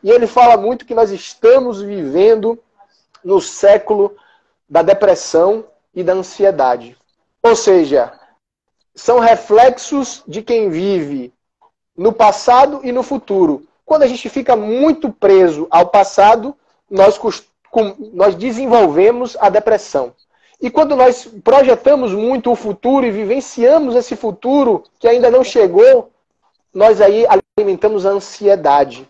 E ele fala muito que nós estamos vivendo no século da depressão e da ansiedade. Ou seja, são reflexos de quem vive no passado e no futuro. Quando a gente fica muito preso ao passado, nós desenvolvemos a depressão. E quando nós projetamos muito o futuro e vivenciamos esse futuro que ainda não chegou, nós aí alimentamos a ansiedade.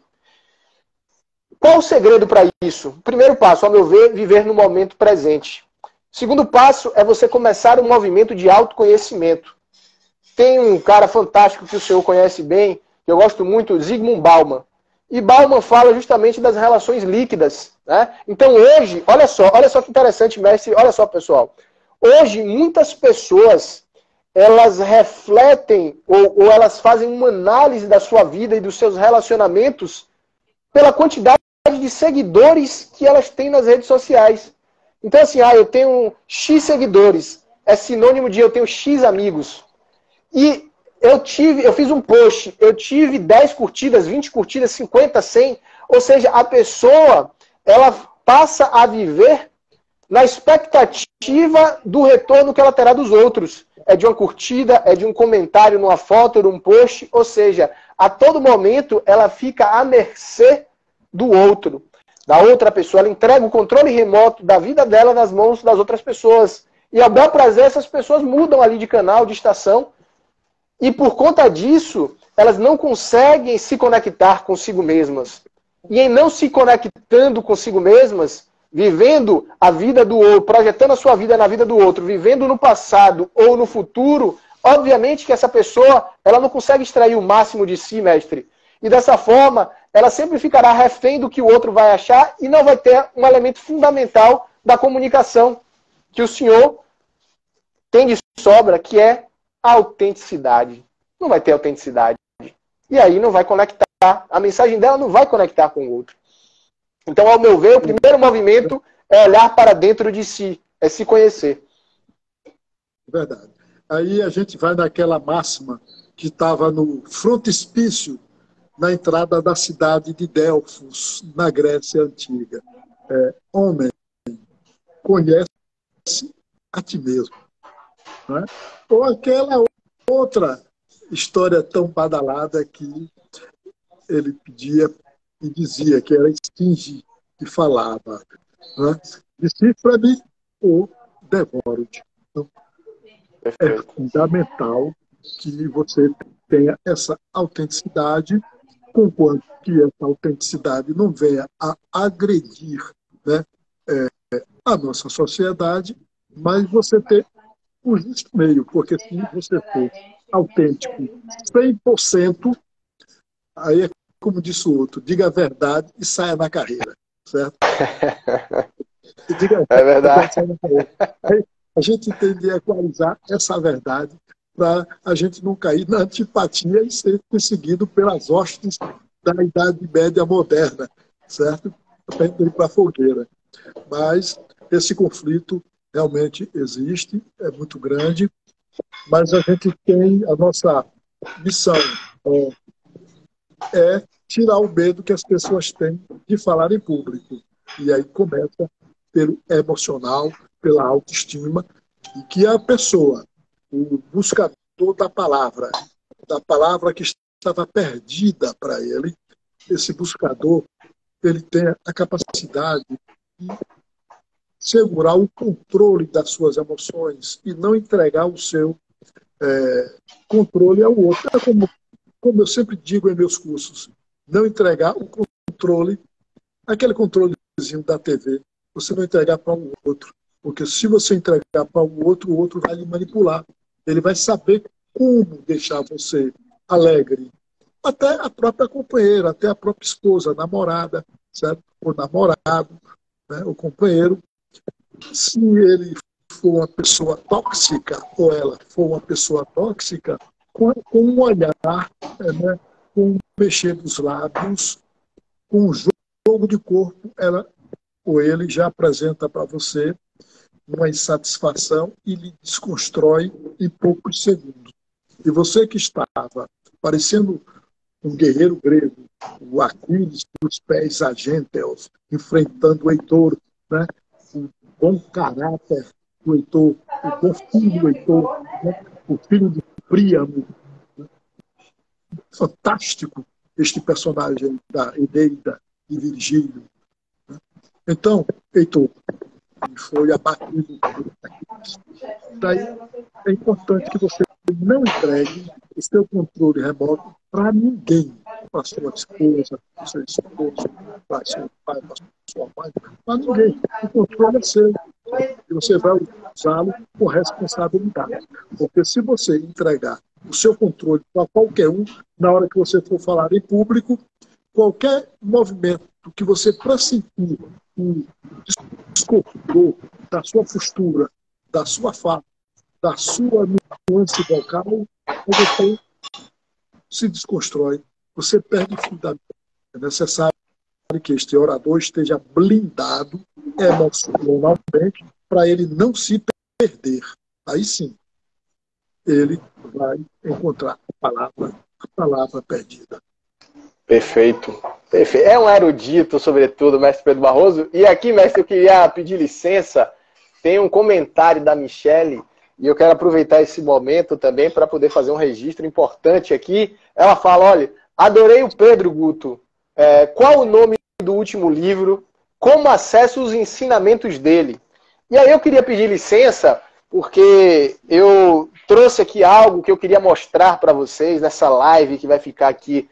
Qual o segredo para isso? Primeiro passo, ao meu ver, viver no momento presente. Segundo passo é você começar um movimento de autoconhecimento. Tem um cara fantástico que o senhor conhece bem, que eu gosto muito, Zygmunt Bauman. E Bauman fala justamente das relações líquidas, né? Então hoje, olha só que interessante, mestre, olha só, pessoal. Hoje, muitas pessoas, elas refletem ou elas fazem uma análise da sua vida e dos seus relacionamentos pela quantidade de seguidores que elas têm nas redes sociais. Então assim, eu tenho X seguidores, é sinônimo de eu tenho X amigos. E eu fiz um post, eu tive 10 curtidas, 20 curtidas, 50, 100. Ou seja, a pessoa, ela passa a viver na expectativa do retorno que ela terá dos outros. É de uma curtida, é de um comentário numa foto, de um post. Ou seja, a todo momento ela fica à mercê do outro, da outra pessoa. Ela entrega o controle remoto da vida dela nas mãos das outras pessoas. E a bel prazer, essas pessoas mudam ali de canal, de estação. E por conta disso, elas não conseguem se conectar consigo mesmas. E em não se conectando consigo mesmas, vivendo a vida do outro, projetando a sua vida na vida do outro, vivendo no passado ou no futuro, obviamente que essa pessoa ela não consegue extrair o máximo de si, mestre. E dessa forma, ela sempre ficará refém do que o outro vai achar e não vai ter um elemento fundamental da comunicação que o senhor tem de sobra, que é a autenticidade. Não vai ter autenticidade. E aí não vai conectar. A mensagem dela não vai conectar com o outro. Então, ao meu ver, o primeiro movimento é olhar para dentro de si. É se conhecer. Verdade. Aí a gente vai naquela máxima que estava no frontispício na entrada da cidade de Delfos, na Grécia Antiga. Homem, conhece a ti mesmo. Não é? Ou aquela outra história tão badalada que ele pedia e dizia que era esfinge que falava. Não é? Decifra-me ou devoro-te. Então, é fundamental que você tenha essa autenticidade, conquanto que essa autenticidade não venha a agredir, né, a nossa sociedade, mas você ter o justo meio, porque se você for autêntico 100%, aí é como disse o outro, diga a verdade e saia na carreira, certo? É verdade. Aí a gente tem de equalizar essa verdade para a gente não cair na antipatia e ser perseguido pelas hostes da Idade Média moderna, certo? Para ir para a fogueira. Mas esse conflito realmente existe, é muito grande, mas a gente tem a nossa missão é tirar o medo que as pessoas têm de falar em público. E aí começa pelo emocional, pela autoestima, e que a pessoa, o buscador da palavra que estava perdida para ele, esse buscador, ele tem a capacidade de segurar o controle das suas emoções e não entregar o seu controle ao outro. É como eu sempre digo em meus cursos, não entregar o controle, aquele controlezinho da TV, você não entregar para o outro. Porque se você entregar para o outro vai lhe manipular. Ele vai saber como deixar você alegre. Até a própria companheira, até a própria esposa, namorada, certo? Ou namorado, né? O companheiro. Se ele for uma pessoa tóxica, ou ela for uma pessoa tóxica, com um olhar, né? Com um mexer dos lábios, com um jogo de corpo, ela ou ele já apresenta para você uma insatisfação e lhe desconstrói em poucos segundos. E você que estava parecendo um guerreiro grego, o Aquiles dos pés argênteos, enfrentando o Heitor, né? O bom caráter do Heitor, o bom filho do Heitor, né? O filho de Príamo. Fantástico este personagem da Eneida e Virgílio. Né? Então, Heitor foi abatido por Aquiles. Daí é importante que você não entregue o seu controle remoto para ninguém, para sua esposa, para seu esposo, para seu pai, para sua mãe, para ninguém. O controle é seu. E você vai usá-lo com responsabilidade. Porque se você entregar o seu controle para qualquer um, na hora que você for falar em público, qualquer movimento que você pressentir um desconforto da sua postura, da sua fala, da sua nuance vocal, você se desconstrói, você perde o fundamento. É necessário que este orador esteja blindado emocionalmente para ele não se perder. Aí sim, ele vai encontrar a palavra perdida. Perfeito. Perfeito. É um erudito, sobretudo, mestre Pedro Barroso. E aqui, mestre, eu queria pedir licença. Tem um comentário da Michele, e eu quero aproveitar esse momento também para poder fazer um registro importante aqui. Ela fala, olha, adorei o Pedro, Guto. Qual o nome do último livro? Como acesso os ensinamentos dele? E aí eu queria pedir licença, porque eu trouxe aqui algo que eu queria mostrar para vocês nessa live que vai ficar aqui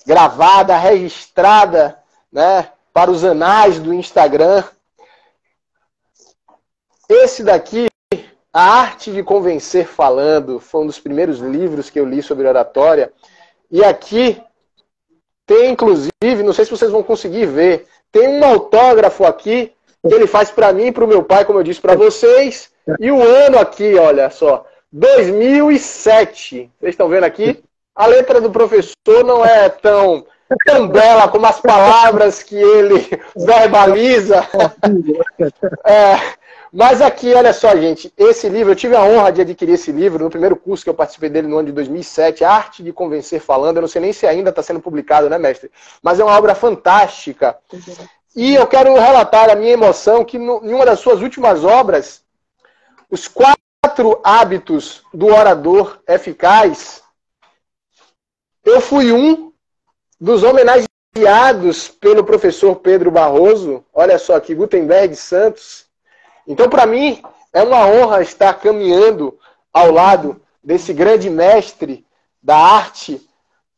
gravada, registrada, né, para os anais do Instagram. Esse daqui, A Arte de Convencer Falando, foi um dos primeiros livros que eu li sobre oratória. E aqui tem, inclusive, não sei se vocês vão conseguir ver, tem um autógrafo aqui que ele faz para mim e para o meu pai, como eu disse para vocês. E o ano aqui, olha só, 2007. Vocês estão vendo aqui? A letra do professor não é tão bela como as palavras que ele verbaliza. Mas aqui, olha só, gente, esse livro, eu tive a honra de adquirir esse livro no primeiro curso que eu participei dele no ano de 2007, Arte de Convencer Falando. Eu não sei nem se ainda está sendo publicado, né, mestre? Mas é uma obra fantástica. E eu quero relatar a minha emoção que em uma das suas últimas obras, Os 4 Hábitos do Orador Eficaz, eu fui um dos homenageados pelo professor Pedro Barroso. Olha só aqui, Gutenberg Santos. Então, para mim, é uma honra estar caminhando ao lado desse grande mestre da arte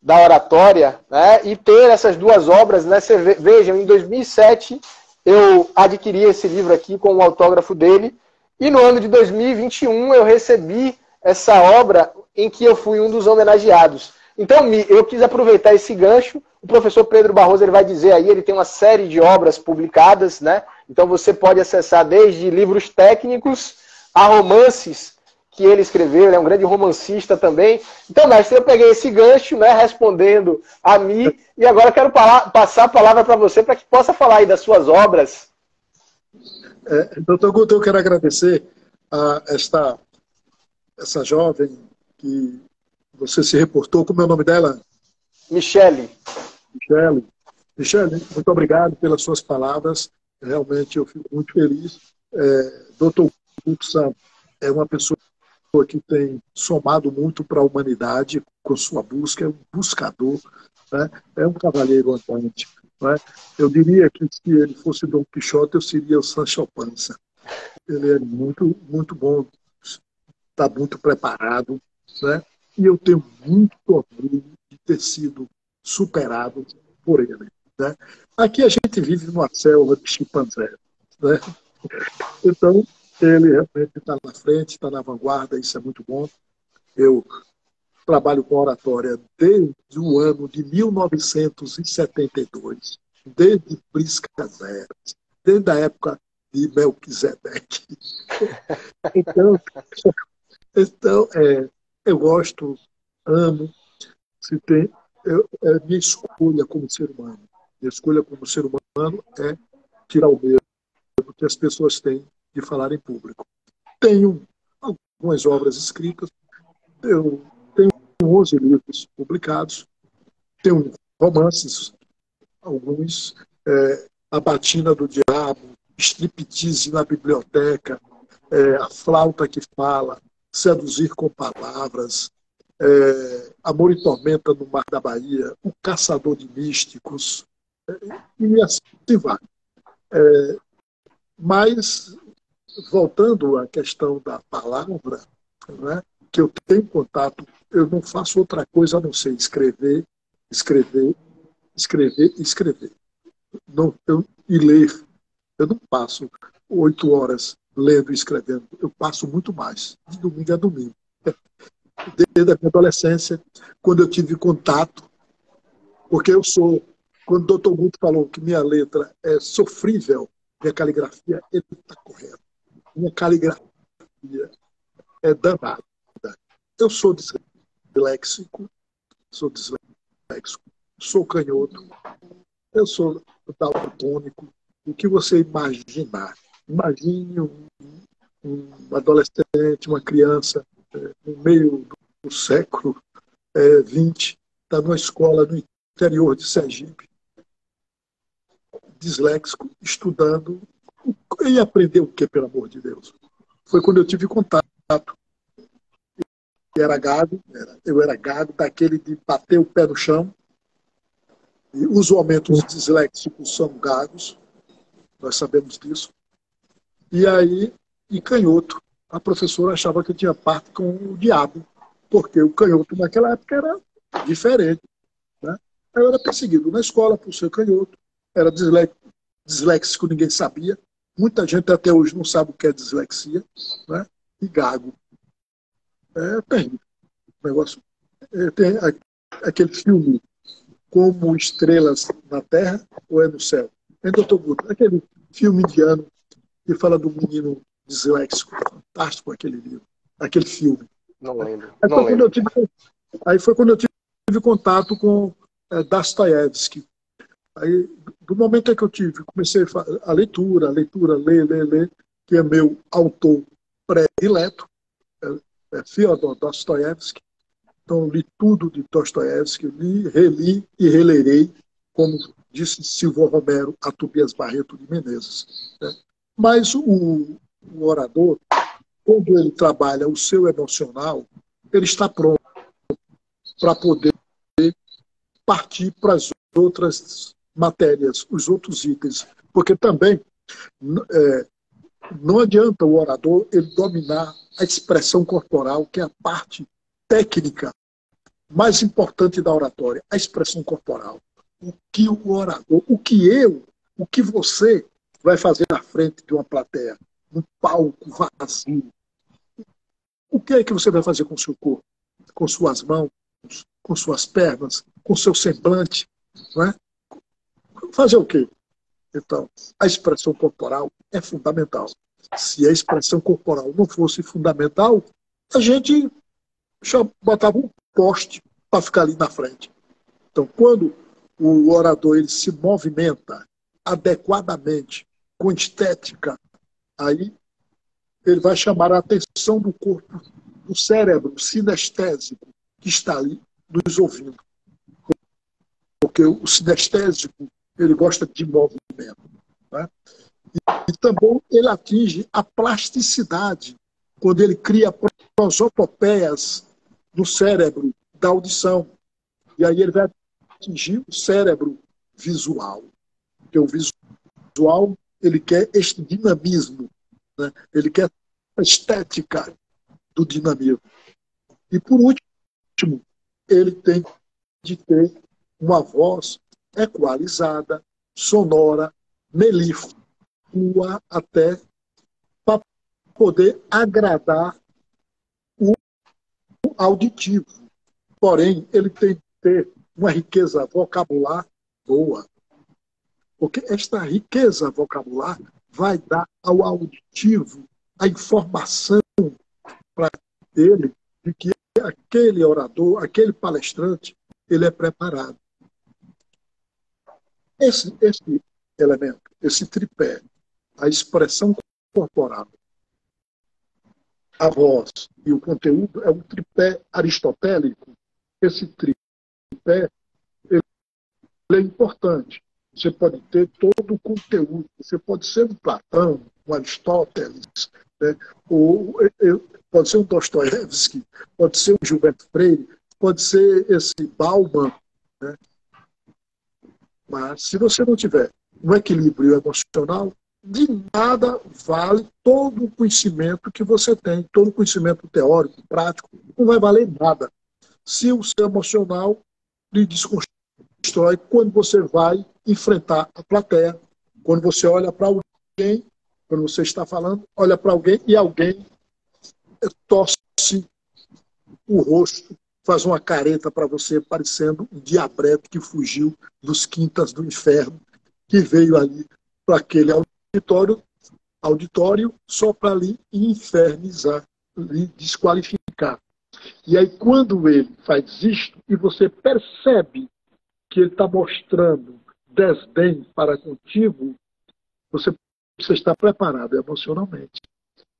da oratória, né, e ter essas duas obras. Né, vejam, em 2007, eu adquiri esse livro aqui com o autógrafo dele, e no ano de 2021 eu recebi essa obra em que eu fui um dos homenageados. Então, eu quis aproveitar esse gancho. O professor Pedro Barroso ele vai dizer aí, ele tem uma série de obras publicadas, né? Então você pode acessar desde livros técnicos a romances que ele escreveu, ele é um grande romancista também. Então, mestre, eu peguei esse gancho, né, respondendo a mim, e agora quero passar a palavra para você, para que possa falar aí das suas obras. Doutor Guto, eu quero agradecer a essa jovem que você se reportou. Como é o nome dela? Michele. Michele, muito obrigado pelas suas palavras. Realmente eu fico muito feliz. Doutor Guto é uma pessoa que tem somado muito para a humanidade com sua busca, é um buscador, né? É um cavalheiro andante. Né? Eu diria que se ele fosse Dom Quixote, eu seria o Sancho Panza. Ele é muito, muito bom, está muito preparado, né? E eu tenho muito orgulho de ter sido superado por ele. Né? Aqui a gente vive numa selva de chimpanzé. Né? Então, ele realmente está na frente, está na vanguarda, isso é muito bom. Eu trabalho com oratória desde o ano de 1972, desde Briscas Veras, desde a época de Melquisedeque. Então eu gosto, amo, é minha escolha como ser humano. Minha escolha como ser humano é tirar o medo que as pessoas têm de falar em público. Tenho algumas obras escritas, eu tenho 11 livros publicados, Tem romances, alguns, A Batina do Diabo, Striptease na Biblioteca, A Flauta que Fala, Seduzir com Palavras, Amor e Tormenta no Mar da Bahia, O Caçador de Místicos, e assim vai. Mas, voltando à questão da palavra, né, que eu tenho contato, eu não faço outra coisa a não ser escrever, escrever, escrever, escrever. E ler. Eu não passo 8 horas lendo e escrevendo, eu passo muito mais, de domingo a domingo. Desde a minha adolescência, quando eu tive contato, porque quando o doutor Guto falou que minha letra é sofrível, minha caligrafia, ele está correto. Minha caligrafia é danada. Eu sou disléxico, sou canhoto, eu sou daltônico, o que você imaginar. Imagine um adolescente, uma criança, no meio do século XX, está numa escola no interior de Sergipe, disléxico, estudando, e aprender o que, pelo amor de Deus? Foi quando eu tive contato. Eu era gago, daquele de bater o pé no chão. E usualmente os disléxicos são gagos, nós sabemos disso. E aí, e canhoto. A professora achava que eu tinha parte com o diabo, porque o canhoto naquela época era diferente. Né? Eu era perseguido na escola por ser canhoto, era disléxico, ninguém sabia. Muita gente até hoje não sabe o que é dislexia, né? E gago. É terrível. O negócio. Tem aquele filme Como Estrelas na Terra ou é no Céu? É Dr. Guto, aquele filme indiano que fala do menino disléxico. Fantástico aquele livro, aquele filme. Não lembro. Aí foi quando eu tive contato com Dostoiévski. Aí, do momento em que eu comecei a leitura, ler, que é meu autor predileto, Fyodor Dostoiévski. Então, li tudo de Dostoiévski, reli e relerei, como disse Silvio Romero a Tobias Barreto de Menezes. Né? Mas o orador, quando ele trabalha o seu emocional, ele está pronto para poder partir para as outras matérias, os outros itens. Porque também não adianta o orador ele dominar a expressão corporal, que é a parte técnica mais importante da oratória, a expressão corporal. O que o orador, o que você vai fazer na frente de uma plateia, um palco vazio. O que é que você vai fazer com o seu corpo? Com suas mãos, com suas pernas, com seu semblante? Não é? Fazer o quê? Então, a expressão corporal é fundamental. Se a expressão corporal não fosse fundamental, a gente botava um poste para ficar ali na frente. Então, quando o orador ele se movimenta adequadamente, com estética, aí ele vai chamar a atenção do corpo, do cérebro sinestésico que está ali nos ouvindo. Porque o sinestésico ele gosta de movimento. Né? E também ele atinge a plasticidade, quando ele cria prosopopeias no cérebro da audição. E aí ele vai atingir o cérebro visual. Porque o visual ele quer este dinamismo, né? Ele quer a estética do dinamismo. E, por último, ele tem de ter uma voz equalizada, sonora, melíflua, até para poder agradar o auditivo. Porém, ele tem que ter uma riqueza vocabular boa. Porque esta riqueza vocabular vai dar ao auditivo a informação para ele de que aquele orador, aquele palestrante, ele é preparado. Esse elemento, esse tripé, a expressão corporal, a voz e o conteúdo, é um tripé aristotélico. Esse tripé é importante. Você pode ter todo o conteúdo, você pode ser um Platão, um Aristóteles, né? Ou pode ser um Dostoiévski, pode ser um Gilberto Freire, pode ser esse Bauman, né? Mas se você não tiver um equilíbrio emocional, de nada vale todo o conhecimento que você tem, todo o conhecimento teórico, prático, não vai valer nada. Se o seu emocional lhe desconstrói quando você vai enfrentar a plateia, quando você olha para alguém, quando você está falando, olha para alguém e alguém torce o rosto, faz uma careta para você, parecendo um diabrete que fugiu dos quintas do inferno, que veio ali para aquele auditório só para lhe infernizar, lhe desqualificar. E aí, quando ele faz isto, e você percebe que ele está mostrando desdém para contigo, você precisa estar preparado emocionalmente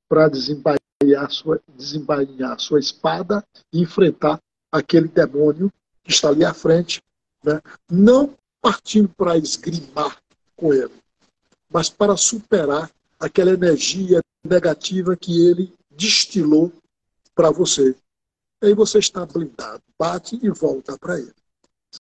para desembainhar sua espada e enfrentar aquele demônio que está ali à frente, né? Não partindo para esgrimar com ele, mas para superar aquela energia negativa que ele destilou para você. Aí você está blindado, bate e volta para ele.